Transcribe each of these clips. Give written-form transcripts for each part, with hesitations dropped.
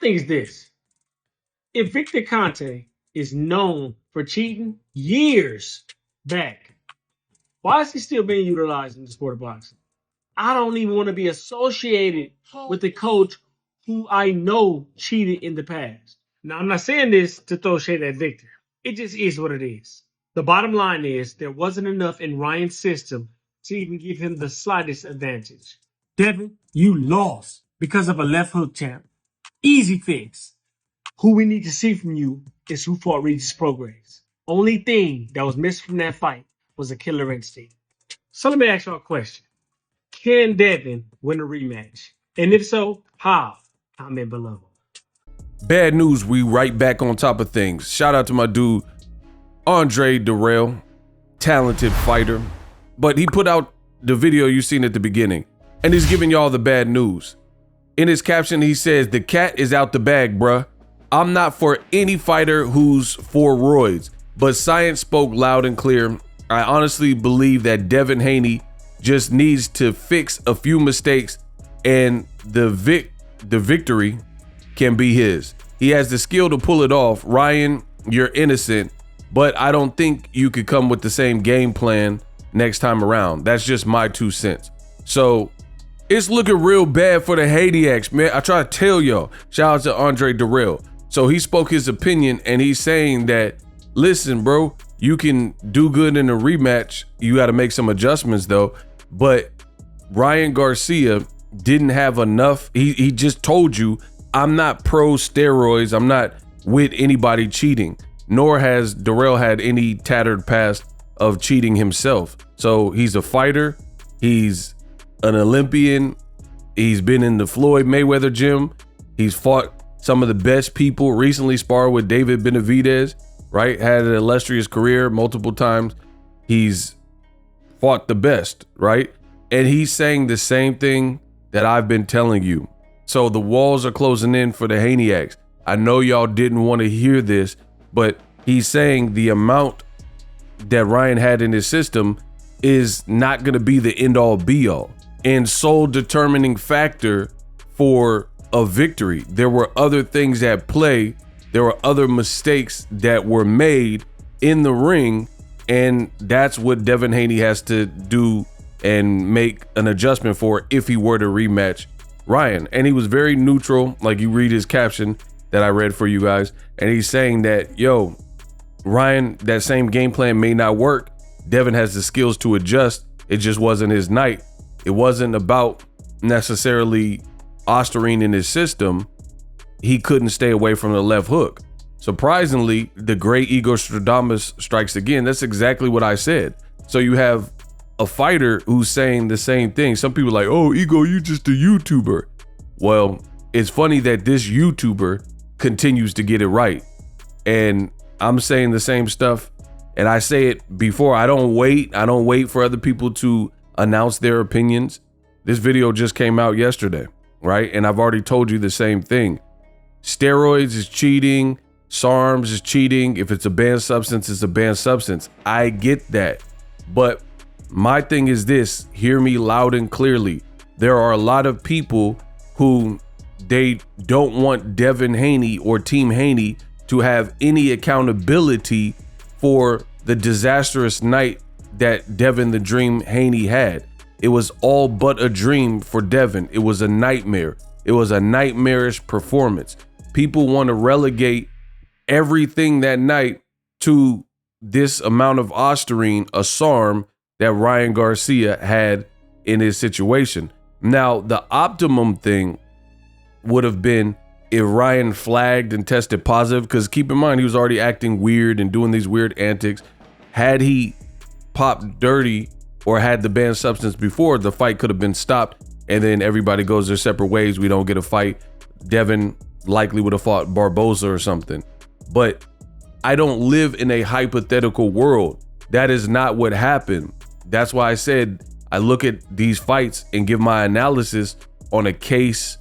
Thing is this. If Victor Conte is known for cheating years back, why is he still being utilized in the sport of boxing? I don't even want to be associated with the coach who I know cheated in the past. Now, I'm not saying this to throw shade at Victor. It just is what it is. The bottom line is there wasn't enough in Ryan's system to even give him the slightest advantage. Devin, you lost because of a left hook champ. Easy fix. Who we need to see from you is who fought Regis Prograis. Only thing that was missing from that fight was a killer instinct. So let me ask you a question. Can Devin win a rematch? And if so, how? Comment below. Bad news, we right back on top of things. Shout out to my dude, Dirrell, talented fighter. But he put out the video you seen at the beginning, and he's giving y'all the bad news. In his caption, he says, "The cat is out the bag, bruh. I'm not for any fighter who's for roids, but science spoke loud and clear. I honestly believe that Devin Haney just needs to fix a few mistakes and the victory can be his. He has the skill to pull it off. Ryan, you're innocent, but I don't think you could come with the same game plan next time around. That's just my 2 cents. So it's looking real bad for the Haneyx, man. I try to tell y'all. Shout out to Dirrell. So he spoke his opinion, and he's saying that, listen, bro, you can do good in a rematch. You got to make some adjustments, though. But Ryan Garcia didn't have enough. He just told you, I'm not pro steroids. I'm not with anybody cheating, nor has Dirrell had any tattered past of cheating himself. So he's a fighter. He's an Olympian. He's been in the Floyd Mayweather gym. He's fought some of the best people, recently sparred with David Benavidez, right? Had an illustrious career multiple times. He's fought the best, right? And he's saying the same thing that I've been telling you. So the walls are closing in for the Haneyx. I know y'all didn't want to hear this, but he's saying the amount that Ryan had in his system is not going to be the end all be all and sole determining factor for a victory. There were other things at play. There were other mistakes that were made in the ring, and that's what Devin Haney has to do and make an adjustment for if he were to rematch Ryan. And he was very neutral, like you read his caption that I read for you guys, and he's saying that, yo, Ryan, that same game plan may not work. Devin has the skills to adjust. It just wasn't his night. It wasn't about necessarily Ostarine in his system. He couldn't stay away from the left hook. Surprisingly, the great Ego Stradamus strikes again. That's exactly what I said. So you have a fighter who's saying the same thing. Some people are like, oh, Ego, you just a YouTuber. Well, it's funny that this YouTuber continues to get it right. And I'm saying the same stuff. And I say it before. I don't wait for other people to announce their opinions. This video just came out yesterday, right? And I've already told you the same thing. Steroids is cheating. SARMs is cheating. If it's a banned substance, it's a banned substance. I get that. But my thing is this, hear me loud and clearly. There are a lot of people who they don't want Devin Haney or Team Haney to have any accountability for the disastrous night that Devin the Dream Haney had. It was all but a dream for Devin. It was a nightmare. It was a nightmarish performance. People want to relegate everything that night to this amount of Ostarine, a SARM that Ryan Garcia had in his situation. Now, the optimum thing would have been if Ryan flagged and tested positive, because keep in mind, he was already acting weird and doing these weird antics. Had he popped dirty or had the banned substance before, the fight could have been stopped and then everybody goes their separate ways. We don't get a fight. Devin likely would have fought Barboza or something. But I don't live in a hypothetical world. That is not what happened. That's why I said I look at these fights and give my analysis on a case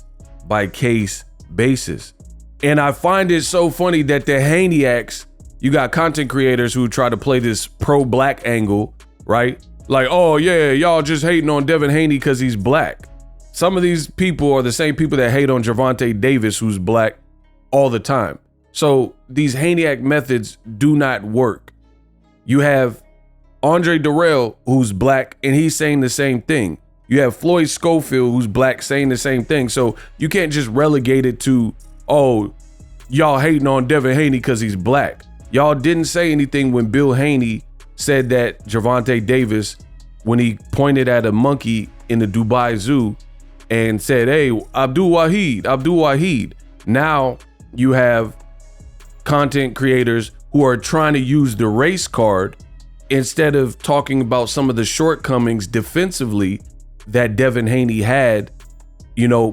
by case basis. And I find it so funny that the Haneyx, you got content creators who try to play this pro-black angle, right? Like, oh yeah, y'all just hating on Devin Haney because he's black. Some of these people are the same people that hate on Gervonta Davis, who's black, all the time. So these Haney methods do not work. You have Andre Dirrell, who's black, and he's saying the same thing. You have Floyd Schofield, who's black, saying the same thing. So you can't just relegate it to, oh, y'all hating on Devin Haney because he's black. Y'all didn't say anything when Bill Haney said that Gervonta Davis, when he pointed at a monkey in the Dubai Zoo and said, hey, Abdul Wahid. Now you have content creators who are trying to use the race card instead of talking about some of the shortcomings defensively that Devin Haney had,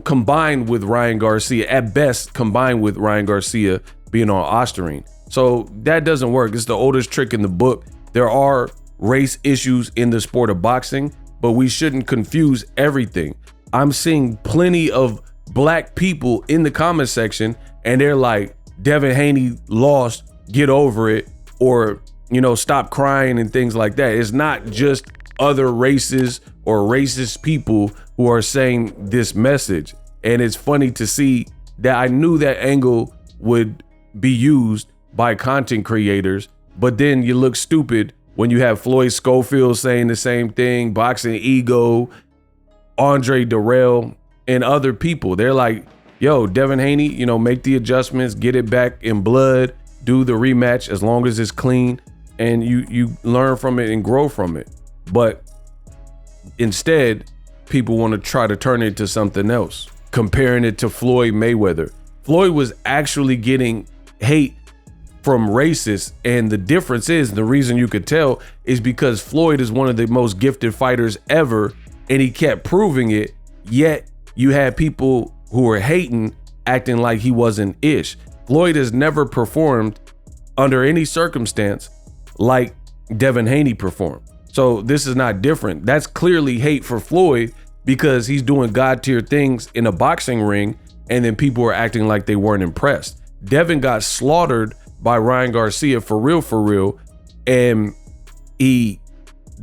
combined with Ryan Garcia, at best combined with Ryan Garcia being on Ostarine. So that doesn't work. It's the oldest trick in the book. There are race issues in the sport of boxing, but we shouldn't confuse everything. I'm seeing plenty of black people in the comment section and they're like, Devin Haney lost, get over it, or, stop crying and things like that. It's not just other races or racist people who are saying this message. And it's funny to see that I knew that angle would be used by content creators, but then you look stupid when you have Floyd Schofield saying the same thing, Boxingego, Andre Dirrell, and other people. They're like, yo, Devin Haney, make the adjustments, get it back in blood, do the rematch as long as it's clean, and you learn from it and grow from it. But instead, people want to try to turn it into something else, comparing it to Floyd Mayweather. Floyd was actually getting hate from racists, and the difference is, the reason you could tell is because Floyd is one of the most gifted fighters ever, and he kept proving it, yet you had people who were hating, acting like he wasn't ish. Floyd has never performed under any circumstance like Devin Haney performed. So this is not different. That's clearly hate for Floyd because he's doing God tier things in a boxing ring, and then people are acting like they weren't impressed. Devin got slaughtered by Ryan Garcia for real, and he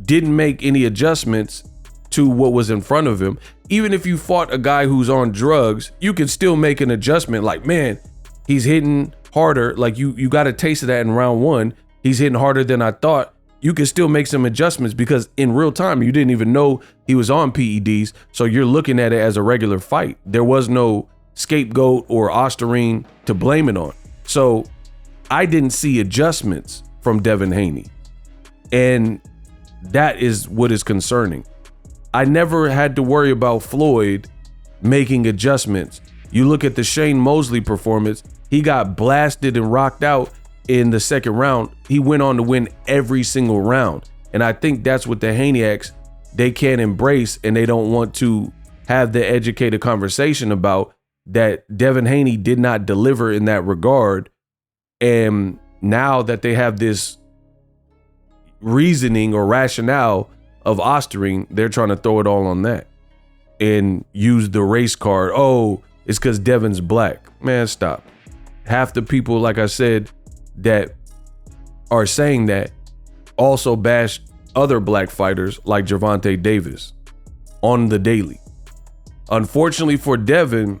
didn't make any adjustments to what was in front of him. Even if you fought a guy who's on drugs, you can still make an adjustment. Like, man, he's hitting harder. Like you got a taste of that in round one. He's hitting harder than I thought. You can still make some adjustments because in real time, you didn't even know he was on PEDs. So you're looking at it as a regular fight. There was no scapegoat or Ostarine to blame it on. So I didn't see adjustments from Devin Haney. And that is what is concerning. I never had to worry about Floyd making adjustments. You look at the Shane Mosley performance, he got blasted and rocked out in the second round. He went on to win every single round. And I think that's what the Haneyacks, they can't embrace, and they don't want to have the educated conversation about, that Devin Haney did not deliver in that regard. And now that they have this reasoning or rationale of Ostarine, they're trying to throw it all on that and use the race card. Oh, it's because Devin's black. Man, stop. Half the people, like I said, that are saying that also bash other black fighters like Gervonta Davis on the daily. Unfortunately for Devin,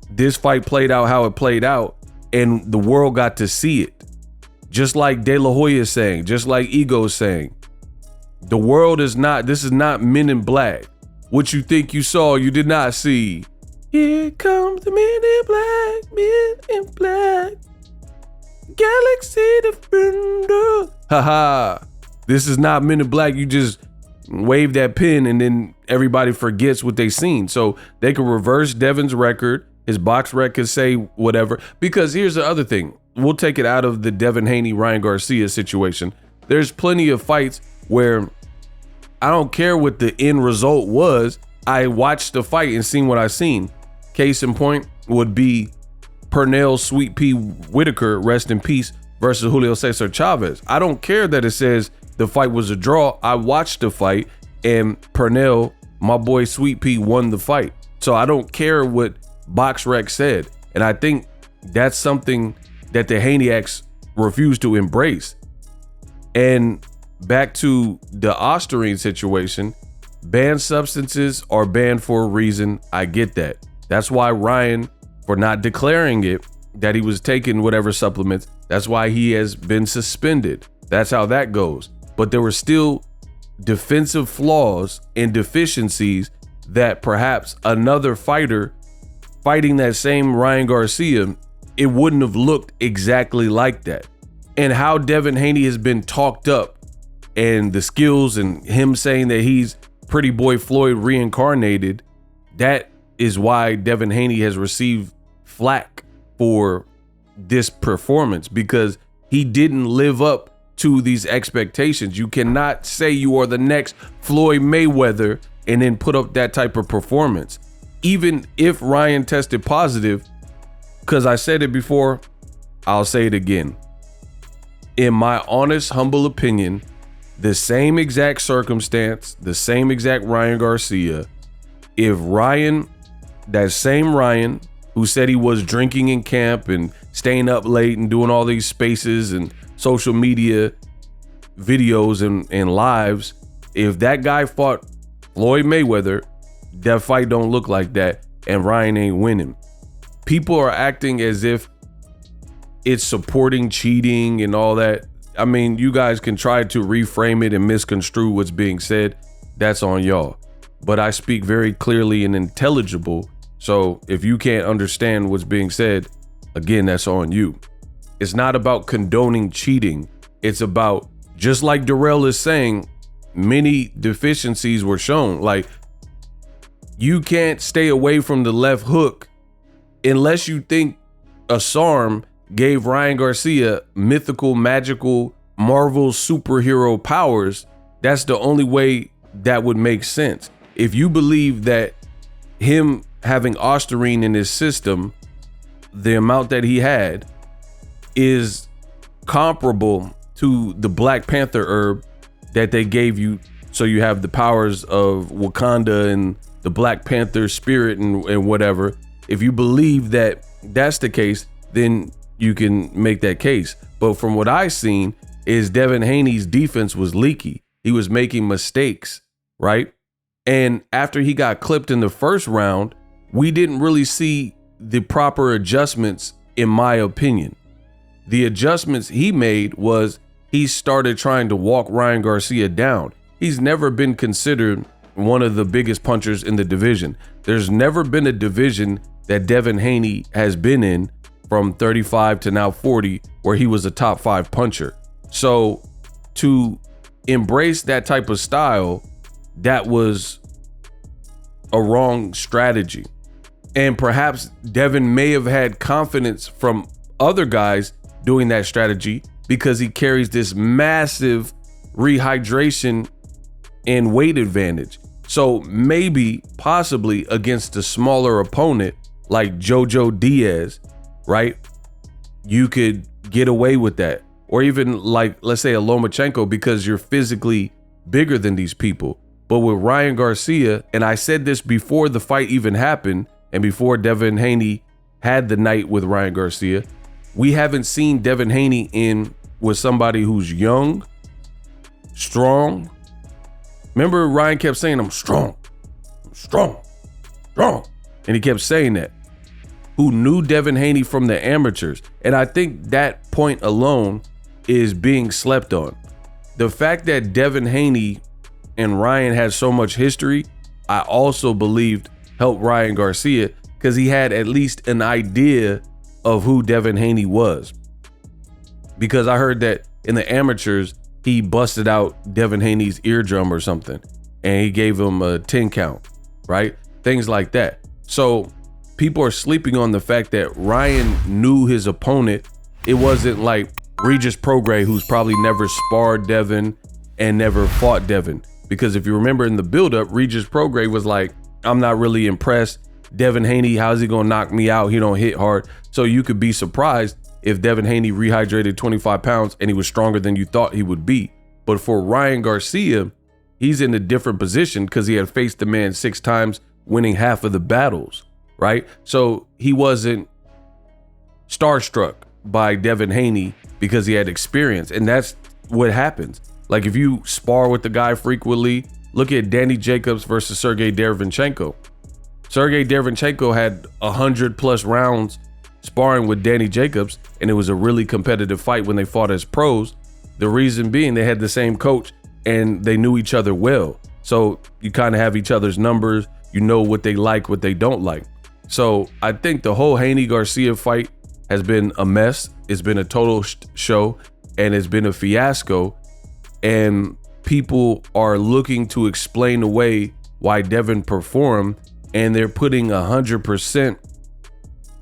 this fight played out how it played out, and the world got to see it. Just like De La Hoya is saying, just like Ego is saying, the world is not, this is not Men in Black. What you think you saw, you did not see. Here comes the Men in Black, Galaxy Defender. Haha. This is not Men in Black. You just wave that pen and then everybody forgets what they seen. So they could reverse Devin's record. His box rec could say whatever. Because here's the other thing. We'll take it out of the Devin Haney, Ryan Garcia situation. There's plenty of fights where I don't care what the end result was. I watched the fight and seen what I seen. Case in point would be Pernell Sweet Pea Whitaker, rest in peace, versus Julio Cesar Chavez. I don't care that it says the fight was a draw. I watched the fight and Pernell, my boy Sweet Pea, won the fight. So I don't care what BoxRec said. And I think that's something that the Haneyacks refuse to embrace. And back to the Ostarine situation, banned substances are banned for a reason. I get that. That's why Ryan, for not declaring it that he was taking whatever supplements. That's why he has been suspended. That's how that goes. But there were still defensive flaws and deficiencies that perhaps another fighter fighting that same Ryan Garcia, it wouldn't have looked exactly like that. And how Devin Haney has been talked up, and the skills, and him saying that he's Pretty Boy Floyd reincarnated, that is why Devin Haney has received flack for this performance, because he didn't live up to these expectations. You cannot say you are the next Floyd Mayweather and then put up that type of performance. Even if Ryan tested positive, because I said it before, I'll say it again. In my honest, humble opinion, the same exact circumstance, the same exact Ryan Garcia, if Ryan, that same Ryan who said he was drinking in camp and staying up late and doing all these spaces and social media videos and lives, if that guy fought Floyd Mayweather, that fight don't look like that, and Ryan ain't winning. People are acting as if it's supporting cheating and all that. I mean, you guys can try to reframe it and misconstrue what's being said. That's on y'all. But I speak very clearly and intelligible. So if you can't understand what's being said, again, that's on you. It's not about condoning cheating. It's about, just like Dirrell is saying, many deficiencies were shown. Like, you can't stay away from the left hook unless you think Ostarine gave Ryan Garcia mythical, magical, Marvel superhero powers. That's the only way that would make sense. If you believe that him having Ostarine in his system, the amount that he had, is comparable to the Black Panther herb that they gave you, so you have the powers of Wakanda and the Black Panther spirit and whatever. If you believe that that's the case, then you can make that case. But from what I've seen is Devin Haney's defense was leaky. He was making mistakes, right? And after he got clipped in the first round, we didn't really see the proper adjustments, in my opinion. The adjustments he made was he started trying to walk Ryan Garcia down. He's never been considered one of the biggest punchers in the division. There's never been a division that Devin Haney has been in, from 35 to now 40, where he was a top 5 puncher. So to embrace that type of style, that was a wrong strategy. And perhaps Devin may have had confidence from other guys doing that strategy because he carries this massive rehydration and weight advantage. So maybe, possibly against a smaller opponent like Jojo Diaz, right, you could get away with that. Or even like, let's say, a Lomachenko, because you're physically bigger than these people. But with Ryan Garcia, and I said this before the fight even happened and before Devin Haney had the night with Ryan Garcia, we haven't seen Devin Haney in with somebody who's young, strong. Remember, Ryan kept saying, I'm strong, strong. And he kept saying that. Who knew Devin Haney from the amateurs. And I think that point alone is being slept on. The fact that Devin Haney and Ryan had so much history, I also believed helped Ryan Garcia, because he had at least an idea of who Devin Haney was. Because I heard that in the amateurs, he busted out Devin Haney's eardrum or something, and he gave him a 10 count, right? Things like that. So people are sleeping on the fact that Ryan knew his opponent. It wasn't like Regis Prograis, who's probably never sparred Devin and never fought Devin. Because if you remember in the buildup, Regis Prograis was like, I'm not really impressed. Devin Haney, how's he gonna knock me out? He don't hit hard. So you could be surprised if Devin Haney rehydrated 25 pounds and he was stronger than you thought he would be. But for Ryan Garcia, he's in a different position because he had faced the man 6 times, winning half of the battles, right? So he wasn't starstruck by Devin Haney because he had experience. And that's what happens. Like, if you spar with the guy frequently, look at Danny Jacobs versus Sergey Derevyanchenko. Sergey Derevyanchenko had 100+ rounds sparring with Danny Jacobs, and it was a really competitive fight when they fought as pros. The reason being they had the same coach and they knew each other well. So you kind of have each other's numbers. You know what they like, what they don't like. So I think the whole Haney Garcia fight has been a mess. It's been a total show, and it's been a fiasco. And people are looking to explain away why Devin performed, and they're putting 100%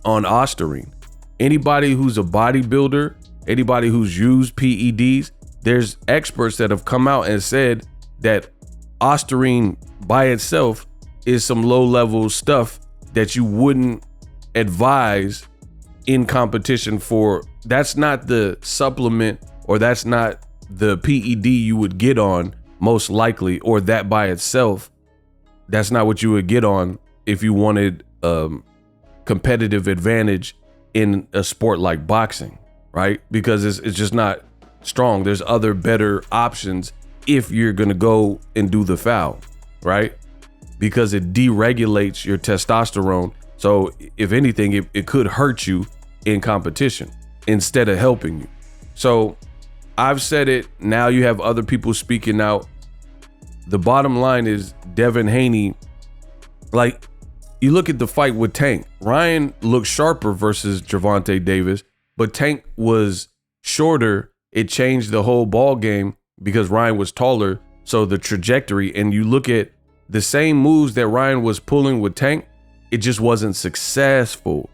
on Ostarine. Anybody who's a bodybuilder, anybody who's used PEDs, there's experts that have come out and said that Ostarine by itself is some low-level stuff that you wouldn't advise in competition for. That's not the supplement, or that's not the PED you would get on most likely, or that by itself, that's not what you would get on if you wanted competitive advantage in a sport like boxing, right? Because it's just not strong. There's other better options if you're gonna go and do the foul, right? Because it deregulates your testosterone. So if anything, it could hurt you in competition instead of helping you. So I've said it, now you have other people speaking out. The bottom line is Devin Haney, like, you look at the fight with Tank. Ryan looked sharper versus Gervonta Davis, but Tank was shorter. It changed the whole ball game because Ryan was taller. So the trajectory, and you look at the same moves that Ryan was pulling with Tank, it just wasn't successful.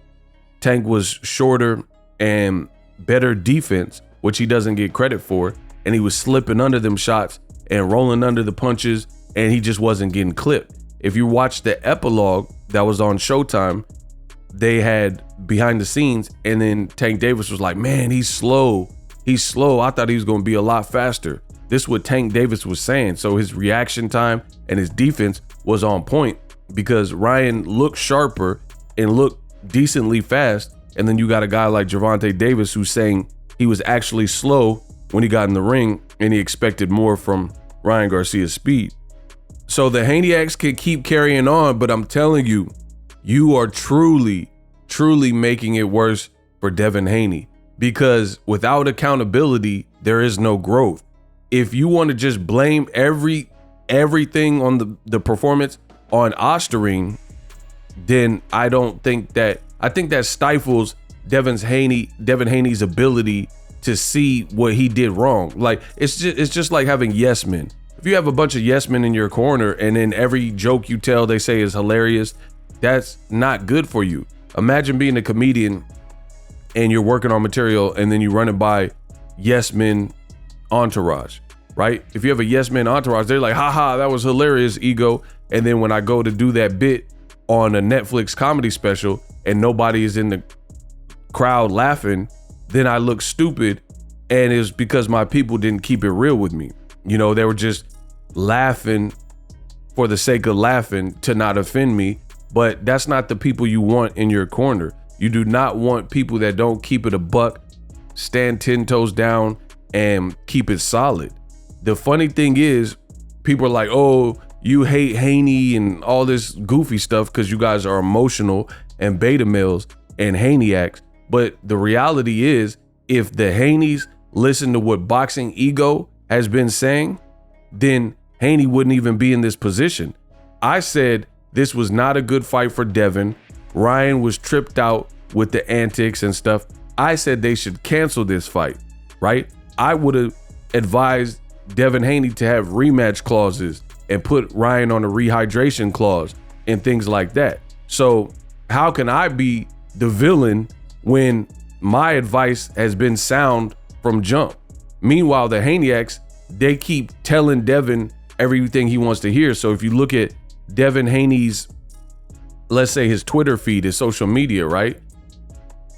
Tank was shorter and better defense, which he doesn't get credit for. And he was slipping under them shots and rolling under the punches, and he just wasn't getting clipped. If you watch the epilogue that was on Showtime, they had behind the scenes, and then Tank Davis was like, man, he's slow. He's slow. I thought he was going to be a lot faster. This is what Tank Davis was saying. So his reaction time and his defense was on point because Ryan looked sharper and looked decently fast. And then you got a guy like Gervonta Davis who's saying he was actually slow when he got in the ring, and he expected more from Ryan Garcia's speed. So the Haneyacks can keep carrying on, but I'm telling you, you are truly making it worse for Devin Haney, because without accountability, there is no growth. If you want to just blame everything on the performance on Ostarine, then I think that stifles Devin Haney's ability to see what he did wrong. Like, it's just like having yes men. If you have a bunch of yes men in your corner and then every joke you tell they say is hilarious, that's not good for you. Imagine being a comedian and you're working on material and then you run it by yes men entourage, right? If you have a yes men entourage, they're like, haha, that was hilarious, ego. And then when I go to do that bit on a Netflix comedy special and nobody is in the crowd laughing, then I look stupid, and it's because my people didn't keep it real with me. You know, they were just laughing for the sake of laughing to not offend me, but that's not the people you want in your corner. You do not want people that don't keep it a buck, stand 10 toes down, and keep it solid. The funny thing is, people are like, oh, you hate Haney and all this goofy stuff because you guys are emotional and beta males and Haneyacks. But the reality is, if the Haneys listen to what Boxingego has been saying, then Haney wouldn't even be in this position. I said this was not a good fight for Devin. Ryan was tripped out with the antics and stuff. I said they should cancel this fight, right? I would have advised Devin Haney to have rematch clauses and put Ryan on a rehydration clause and things like that. So how can I be the villain when my advice has been sound from jump? Meanwhile, the Haneyacks, they keep telling Devin everything he wants to hear. So if you look at Devin Haney's, let's say his Twitter feed, his social media, right?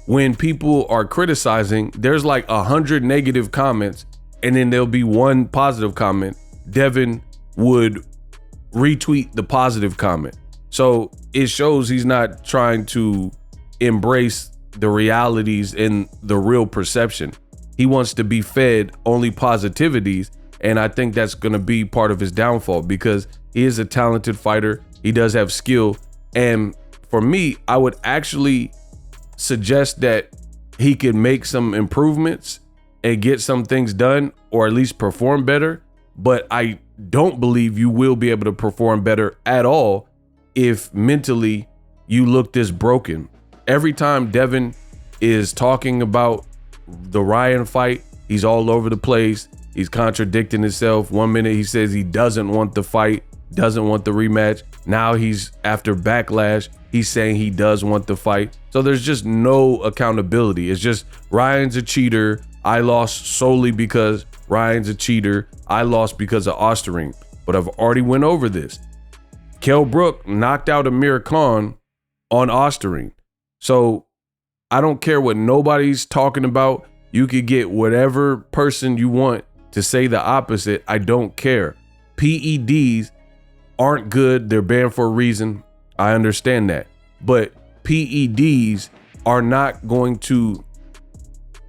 When people are criticizing, there's like 100 negative comments, and then there'll be one positive comment. Devin would retweet the positive comment. So it shows he's not trying to embrace the realities and the real perception. He wants to be fed only positivities, and I think that's going to be part of his downfall, because he is a talented fighter. He does have skill, And for me, I would actually suggest that he could make some improvements and get some things done, or at least perform better. But I don't believe you will be able to perform better at all if mentally you look this broken. Every time Devin is talking about the Ryan fight, he's all over the place. He's contradicting himself. 1 minute he says he doesn't want the fight, doesn't want the rematch. Now he's, after backlash, he's saying he does want the fight. So there's just no accountability. It's just Ryan's a cheater. I lost solely because Ryan's a cheater. I lost because of Ostarine. But I've already went over this. Kell Brook knocked out Amir Khan on Ostarine. So I don't care what nobody's talking about. You could get whatever person you want to say the opposite. I don't care. PEDs aren't good. They're banned for a reason. I understand that. But PEDs are not going to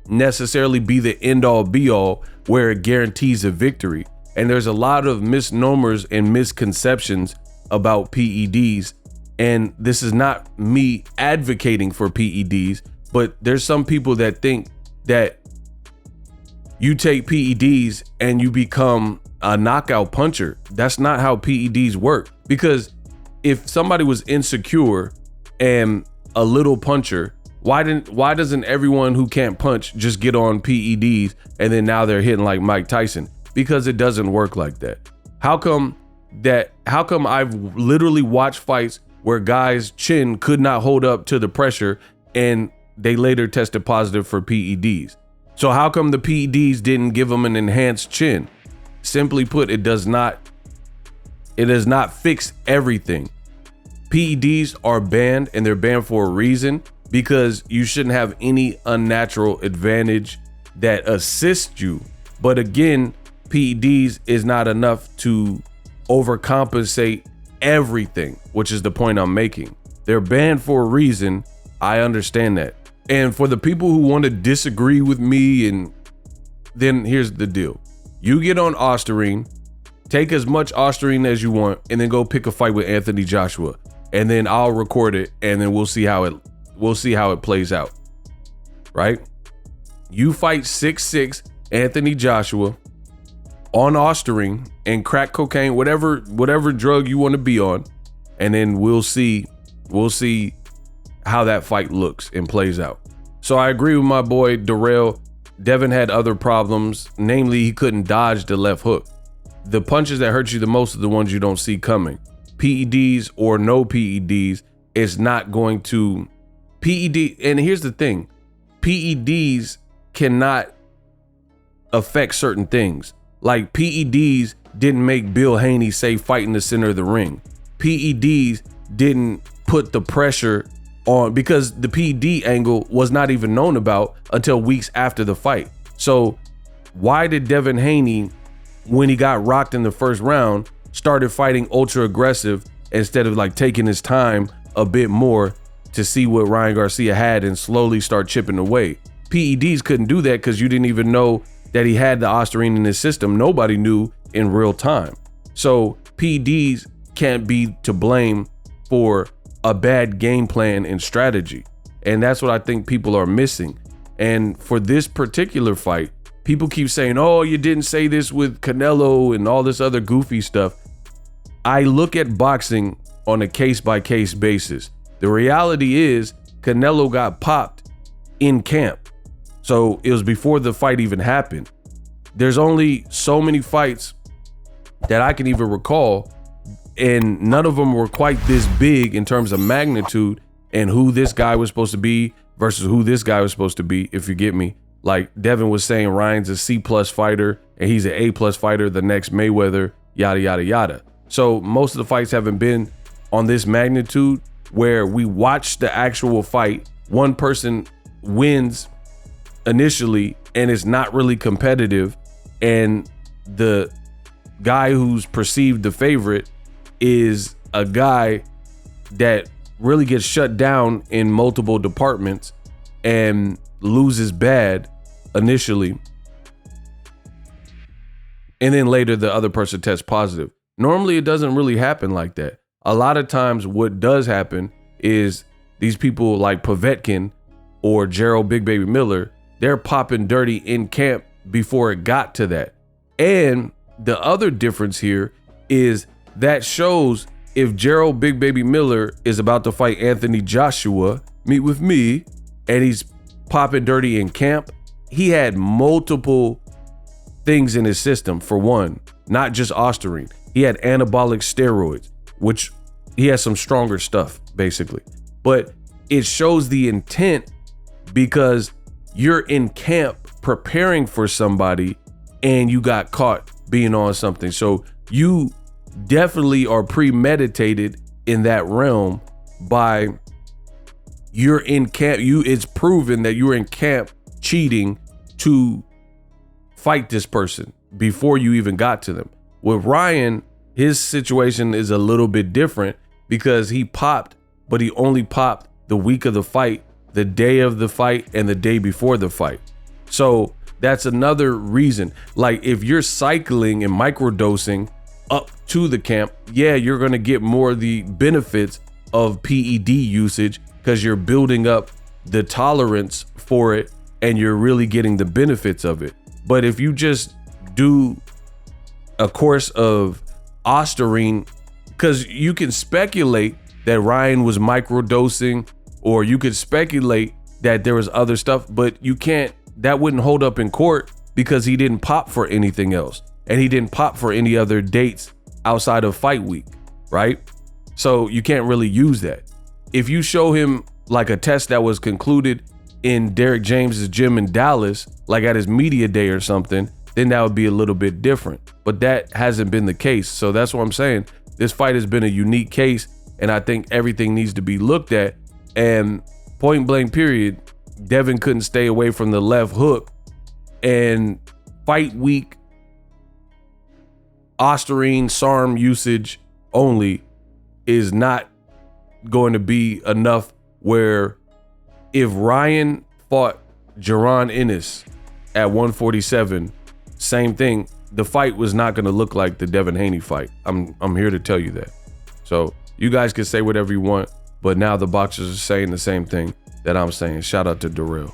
necessarily be the end all be all where it guarantees a victory. And there's a lot of misnomers and misconceptions about PEDs. And this is not me advocating for PEDs, but there's some people that think that you take PEDs and you become a knockout puncher. That's not how PEDs work. Because if somebody was insecure and a little puncher, why doesn't everyone who can't punch just get on PEDs and then now they're hitting like Mike Tyson? Because it doesn't work like that. How come I've literally watched fights where guys' chin could not hold up to the pressure and they later tested positive for PEDs? So how come the PEDs didn't give them an enhanced chin? Simply put, it does not fix everything. PEDs are banned, and they're banned for a reason, because you shouldn't have any unnatural advantage that assists you. But again, PEDs is not enough to overcompensate everything, which is the point I'm making. They're banned for a reason. I understand that. And for the people who want to disagree with me, and then here's the deal. You get on Ostarine, take as much Ostarine as you want, and then go pick a fight with Anthony Joshua. And then I'll record it, and then we'll see how it plays out. Right? You fight 6'6" Anthony Joshua on Ostarine and crack cocaine, whatever drug you want to be on, and then we'll see how that fight looks and plays out. So I agree with my boy Dirrell. Devin had other problems, namely he couldn't dodge the left hook. The punches that hurt you the most are the ones you don't see coming. PEDs or no PEDs is not going to and here's the thing, PEDs cannot affect certain things. Like PEDs didn't make Bill Haney say fight in the center of the ring. PEDs didn't put the pressure on, because the PED angle was not even known about until weeks after the fight. So why did Devin Haney, when he got rocked in the first round, started fighting ultra aggressive instead of like taking his time a bit more to see what Ryan Garcia had and slowly start chipping away? PEDs couldn't do that because you didn't even know that he had the Ostarine in his system. Nobody knew in real time. So PEDs can't be to blame for a bad game plan and strategy. And that's what I think people are missing. And for this particular fight, people keep saying, oh, you didn't say this with Canelo and all this other goofy stuff. I look at boxing on a case-by-case basis. The reality is Canelo got popped in camp. So it was before the fight even happened. There's only so many fights that I can even recall, and none of them were quite this big in terms of magnitude and who this guy was supposed to be versus who this guy was supposed to be, if you get me. Like Devin was saying, Ryan's a C+ fighter and he's an A+ fighter, the next Mayweather, yada, yada, yada. So most of the fights haven't been on this magnitude where we watch the actual fight. One person wins initially and it's not really competitive, and the guy who's perceived the favorite is a guy that really gets shut down in multiple departments and loses bad initially, and then later the other person tests positive. Normally it doesn't really happen like that. A lot of times what does happen is these people like Povetkin or Gerald Big Baby Miller, they're popping dirty in camp before it got to that. And the other difference here is that shows if Gerald Big Baby Miller is about to fight Anthony Joshua, meet with me, and he's popping dirty in camp, he had multiple things in his system. For one, not just Ostarine. He had anabolic steroids, which he has some stronger stuff, basically. But it shows the intent because you're in camp preparing for somebody and you got caught being on something. So you definitely are premeditated in that realm by you're in camp. It's proven that you're in camp cheating to fight this person before you even got to them. With Ryan, his situation is a little bit different because he popped, but he only popped the week of the fight, the day of the fight, and the day before the fight. So that's another reason. Like if you're cycling and microdosing up to the camp, yeah, you're going to get more of the benefits of PED usage because you're building up the tolerance for it and you're really getting the benefits of it. But if you just do a course of Ostarine, because you can speculate that Ryan was microdosing, or you could speculate that there was other stuff, but you can't, that wouldn't hold up in court because he didn't pop for anything else. And he didn't pop for any other dates outside of fight week, right? So you can't really use that. If you show him like a test that was concluded in Derrick James's gym in Dallas, like at his media day or something, then that would be a little bit different. But that hasn't been the case. So that's what I'm saying. This fight has been a unique case, and I think everything needs to be looked at. And point blank period, Devin couldn't stay away from the left hook, and fight week Ostarine SARM usage only is not going to be enough where if Ryan fought Jaron Ennis at 147, same thing, the fight was not going to look like the Devin Haney fight. I'm here to tell you that. So you guys can say whatever you want, but now the boxers are saying the same thing that I'm saying. Shout out to Dirrell.